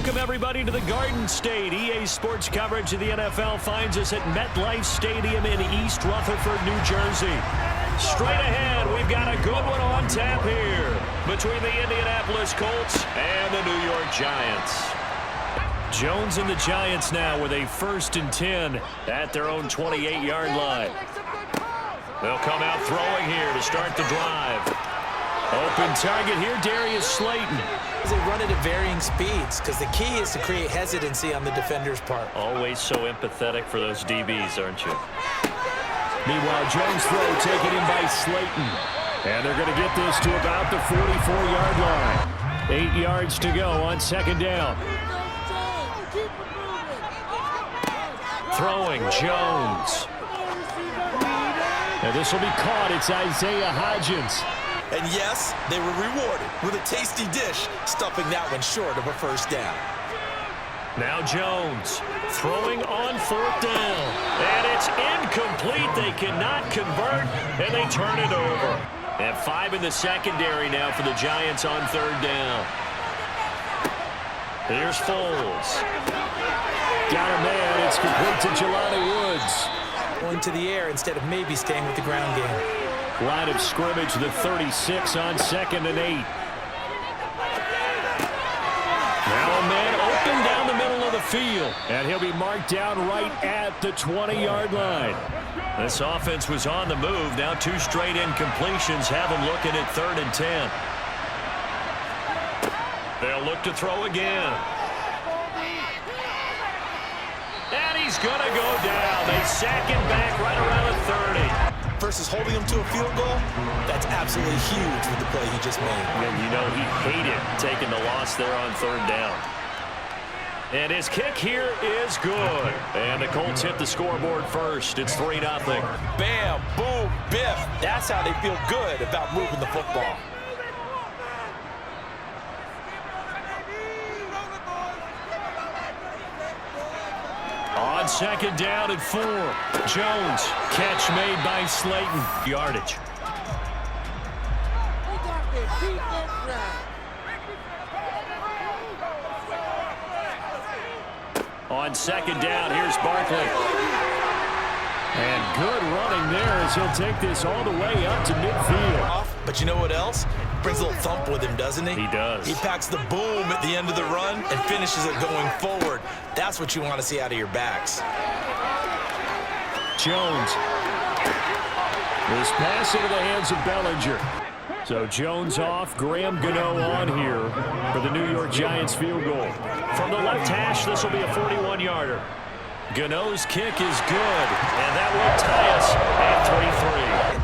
Welcome, everybody, to the Garden State. EA Sports coverage of the NFL finds us at MetLife Stadium in East Rutherford, New Jersey. Straight ahead, we've got a good one on tap here between the Indianapolis Colts and the New York Giants. Jones and the Giants now with a 1st and 10 at their own 28-yard line. They'll come out throwing here to start the drive. Open target here, Darius Slayton. They run it at varying speeds because the key is to create hesitancy on the defender's part. Always so empathetic for those DBs, aren't you? Meanwhile, Jones' throw taken in by Slayton. And they're going to get this to about the 44-yard line. 8 yards to go on 2nd down. Throwing, Jones. And this will be caught. It's Isaiah Hodgins. And yes, they were rewarded with a tasty dish, stuffing that one short of a 1st down. Now Jones throwing on 4th down. And it's incomplete. They cannot convert, and they turn it over. And 5 in the secondary now for the Giants on 3rd down. Here's Foles. Got a man. It's complete to Jelani Woods. Going to the air instead of maybe staying with the ground game. Line of scrimmage, the 36 on 2nd and 8. Now a man open down the middle of the field, and he'll be marked down right at the 20-yard line. This offense was on the move. Now 2 straight incompletions have them looking at 3rd and 10. They'll look to throw again. And he's going to go down. They sack him back right around the 30. Versus holding him to a field goal, that's absolutely huge with the play he just made. And you know he hated taking the loss there on 3rd down. And his kick here is good. And the Colts hit the scoreboard first. It's 3-0. Bam, boom, biff. That's how they feel good about moving the football. On 2nd down and 4. Jones, catch made by Slayton. Yardage. On 2nd down, here's Barkley. And good running there as he'll take this all the way up to midfield. But you know what else? Brings a little thump with him, doesn't he? He does. He packs the boom at the end of the run and finishes it going forward. That's what you want to see out of your backs. Jones. This pass into the hands of Bellinger. So Jones off, Graham Gano on here for the New York Giants field goal. From the left hash, this will be a 41-yarder. Gano's kick is good, and that will tie us at 3-3.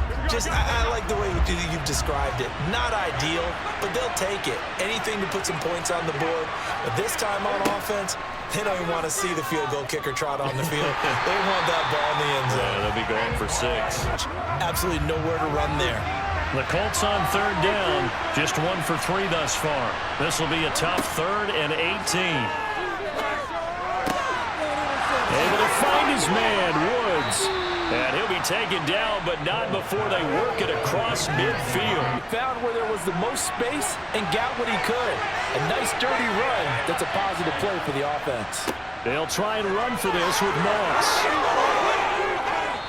I like the way you've described it. Not ideal, but they'll take it. Anything to put some points on the board. But this time on offense, they don't even want to see the field goal kicker trot on the field. They want that ball in the end zone. Yeah, they'll be going for 6. Absolutely nowhere to run there. The Colts on 3rd down, just 1 for 3 thus far. This will be a tough 3rd and 18. Able to find his man, Woods. And he'll be taken down, but not before they work it across midfield. He found where there was the most space and got what he could. A nice, dirty run. That's a positive play for the offense. They'll try and run for this with Moss.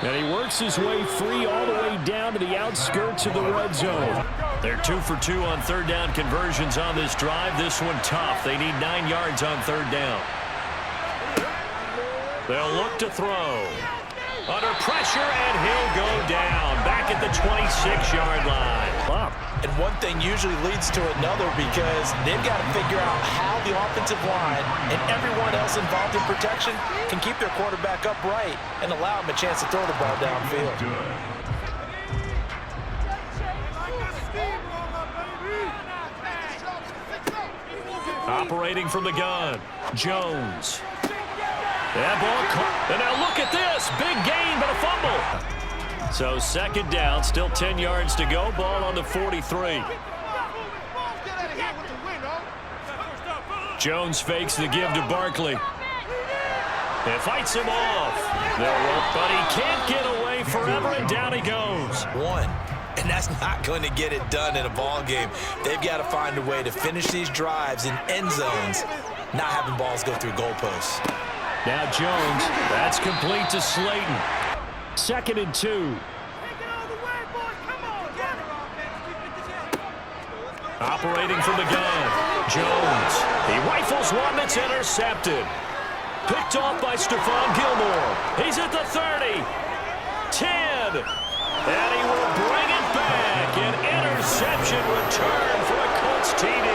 And he works his way free all the way down to the outskirts of the red zone. They're 2 for 2 on 3rd down conversions on this drive. This one tough. They need 9 yards on 3rd down. They'll look to throw. Under pressure, and he'll go down. Back at the 26-yard line. Wow. And one thing usually leads to another because they've got to figure out how the offensive line and everyone else involved in protection can keep their quarterback upright and allow him a chance to throw the ball downfield. Operating from the gun, Jones. That ball caught. And now look at this. Big gain, but a fumble. So 2nd down, still 10 yards to go. Ball on the 43. Jones fakes the give to Barkley. And fights him off. They'll rope, but he can't get away forever, and down he goes. One. And that's not going to get it done in a ball game. They've got to find a way to finish these drives in end zones not having balls go through goalposts. Now Jones, that's complete to Slayton. 2nd and 2. Operating from the gun, Jones. He rifles one that's intercepted. Picked off by Stephon Gilmore. He's at the 30. 10. And he will bring it back. An interception return for a Colts TD.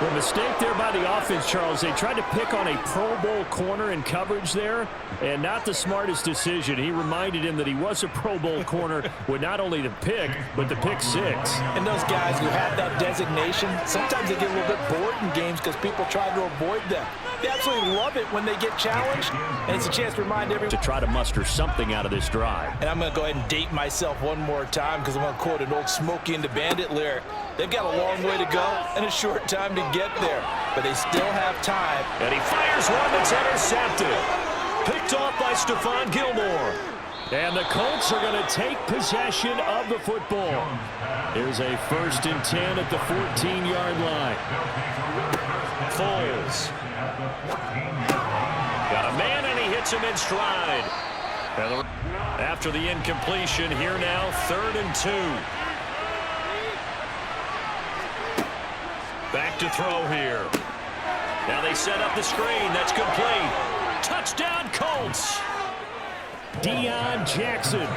The mistake there by the offense, Charles. They tried to pick on a Pro Bowl corner in coverage there, and not the smartest decision. He reminded him that he was a Pro Bowl corner with not only the pick, but the pick 6. And those guys who have that designation, sometimes they get a little bit bored in games because people try to avoid them. They absolutely love it when they get challenged, and it's a chance to remind everyone to try to muster something out of this drive. And I'm going to go ahead and date myself one more time because I'm going to quote an old Smokey and the Bandit lyric. They've got a long way to go and a short time to get there, but they still have time. And he fires one that's intercepted. Picked off by Stephon Gilmore. And the Colts are going to take possession of the football. Here's a 1st and 10 at the 14-yard line. Foles. Got a man, and he hits him in stride. And after the incompletion, here now, 3rd and 2. Back to throw here. Now they set up the screen. That's complete. Touchdown, Colts. Deion Jackson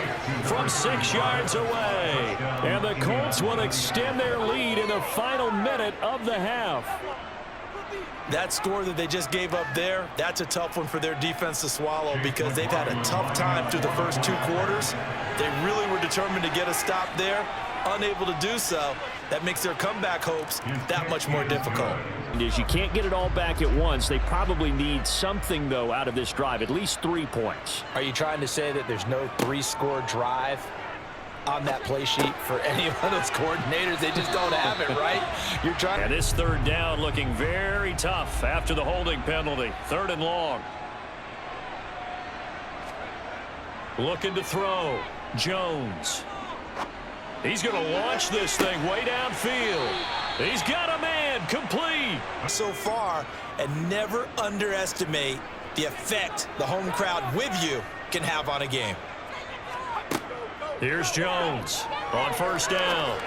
from 6 yards away. And the Colts will extend their lead in the final minute of the half. That score that they just gave up there, that's a tough one for their defense to swallow because they've had a tough time through the first 2 quarters. They really were determined to get a stop there. Unable to do so, that makes their comeback hopes that much more difficult. And as you can't get it all back at once, they probably need something, though, out of this drive, at least 3 points. Are you trying to say that there's no 3-score drive on that play sheet for any of those coordinators? They just don't have it, right? You're trying. And this 3rd down looking very tough after the holding penalty. 3rd and long. Looking to throw. Jones. He's going to launch this thing way downfield. He's got a man, complete. So far, and never underestimate the effect the home crowd with you can have on a game. Here's Jones on 1st down.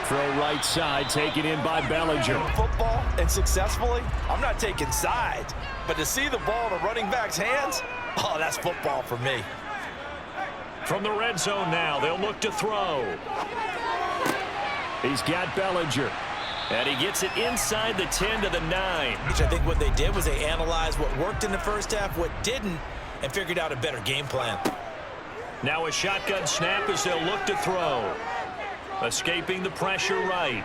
Throw right side, taken in by Bellinger. Football, and successfully, I'm not taking sides, but to see the ball in a running back's hands, oh, that's football for me. From the red zone now, they'll look to throw. He's got Bellinger. And he gets it inside the 10 to the 9. Which I think what they did was they analyzed what worked in the first half, what didn't, and figured out a better game plan. Now a shotgun snap as they'll look to throw. Escaping the pressure right.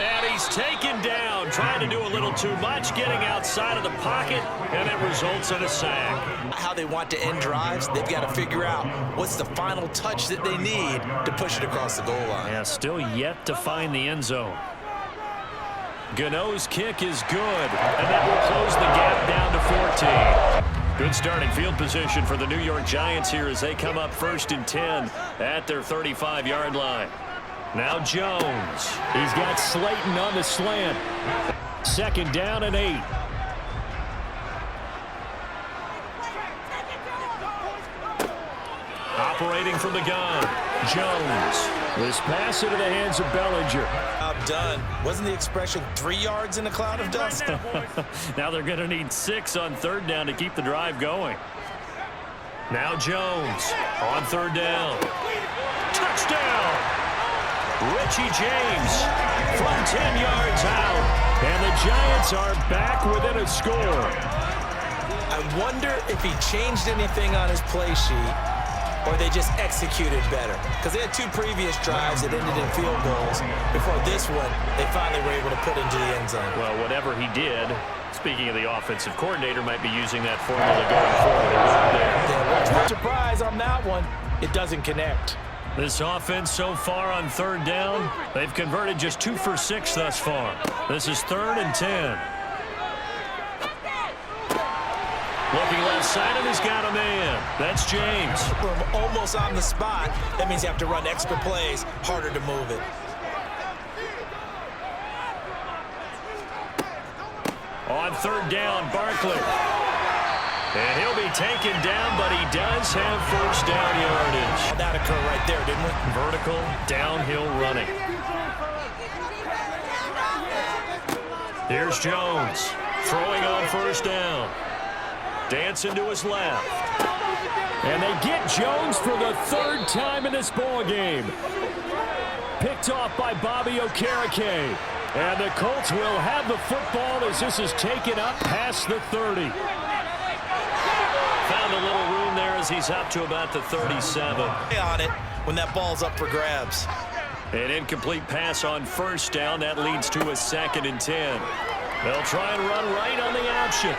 And he's taken down, trying to do a little too much, getting outside of the pocket, and it results in a sack. How they want to end drives, they've got to figure out what's the final touch that they need to push it across the goal line. Yeah, still yet to find the end zone. Gano's kick is good, and that will close the gap down to 14. Good starting field position for the New York Giants here as they come up 1st and 10 at their 35-yard line. Now Jones. He's got Slayton on the slant. 2nd down and 8. Operating from the gun, Jones. This pass into the hands of Bellinger. Done. Wasn't the expression 3 yards in a cloud of dust? Now they're going to need 6 on 3rd down to keep the drive going. Now Jones on 3rd down. Touchdown! Richie James from 10 yards out. And the Giants are back within a score. I wonder if he changed anything on his play sheet or they just executed better. Because they had 2 previous drives that ended in field goals. Before this one, they finally were able to put into the end zone. Well, whatever he did, speaking of the offensive coordinator, might be using that formula going forward. Yeah, no surprise on that one. It doesn't connect. This offense so far on 3rd down, they've converted just 2 for 6 thus far. This is 3rd and 10. Looking left side, and he's got a man. That's James. From almost on the spot, that means you have to run extra plays, harder to move it. On third down, Barkley. And he'll be taken down, but he does have first down yardage. That occurred right there, didn't we? Vertical, downhill running. Here's Jones, throwing on first down. Dancing to his left. And they get Jones for the third time in this ball game. Picked off by Bobby Okereke. And the Colts will have the football as this is taken up past the 30. Found a little room there as he's up to about the 37. On it when that ball's up for grabs. An incomplete pass on first down. That leads to a 2nd and 10. They'll try and run right on the option.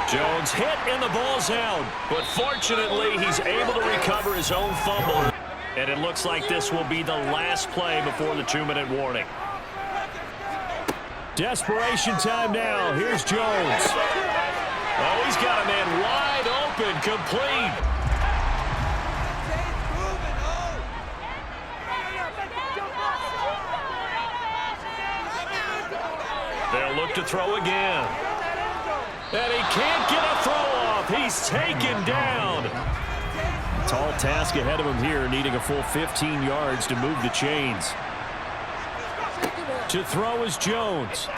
Jones hit and the ball's out. But fortunately, he's able to recover his own fumble. And it looks like this will be the last play before the 2-minute warning. Desperation time now. Here's Jones. Oh, he's got a man wide open, complete. They'll look to throw again. And he can't get a throw off. He's taken down. Tall task ahead of him here, needing a full 15 yards to move the chains. To throw is Jones.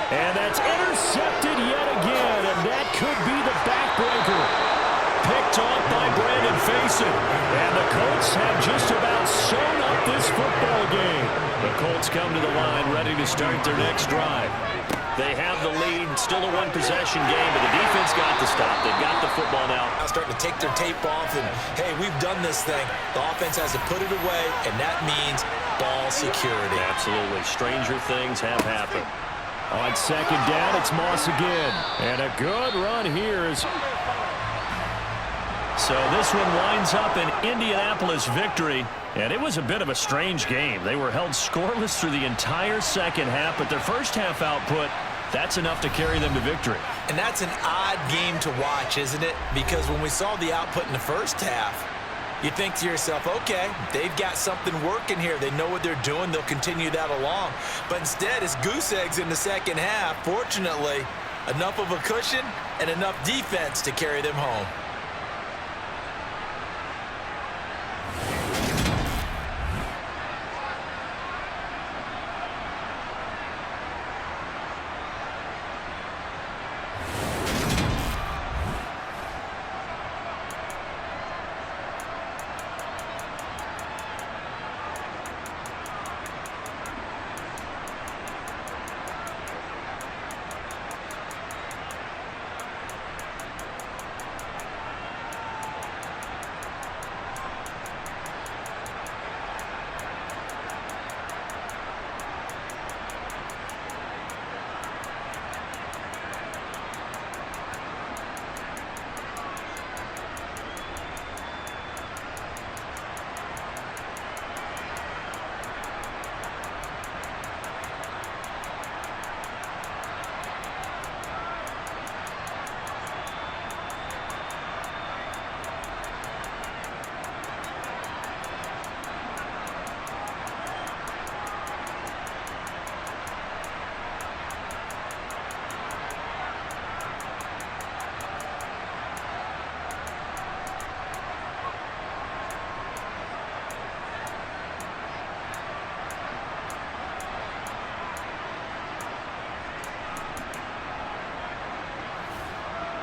And that's intercepted yet again, and that could be the backbreaker. Picked off by Brandon Faison. And the Colts have just about sewn up this football game. The Colts come to the line ready to start their next drive. They have the lead, still a one-possession game, but the defense got to stop. They've got the football now. Starting to take their tape off, and, hey, we've done this thing. The offense has to put it away, and that means ball security. Absolutely. Stranger things have happened. On second down, it's Moss again. And a good run here is... So this one winds up an Indianapolis victory. And it was a bit of a strange game. They were held scoreless through the entire second half, but their first half output, that's enough to carry them to victory. And that's an odd game to watch, isn't it? Because when we saw the output in the first half, you think to yourself, okay, they've got something working here. They know what they're doing. They'll continue that along. But instead, it's goose eggs in the second half. Fortunately, enough of a cushion and enough defense to carry them home.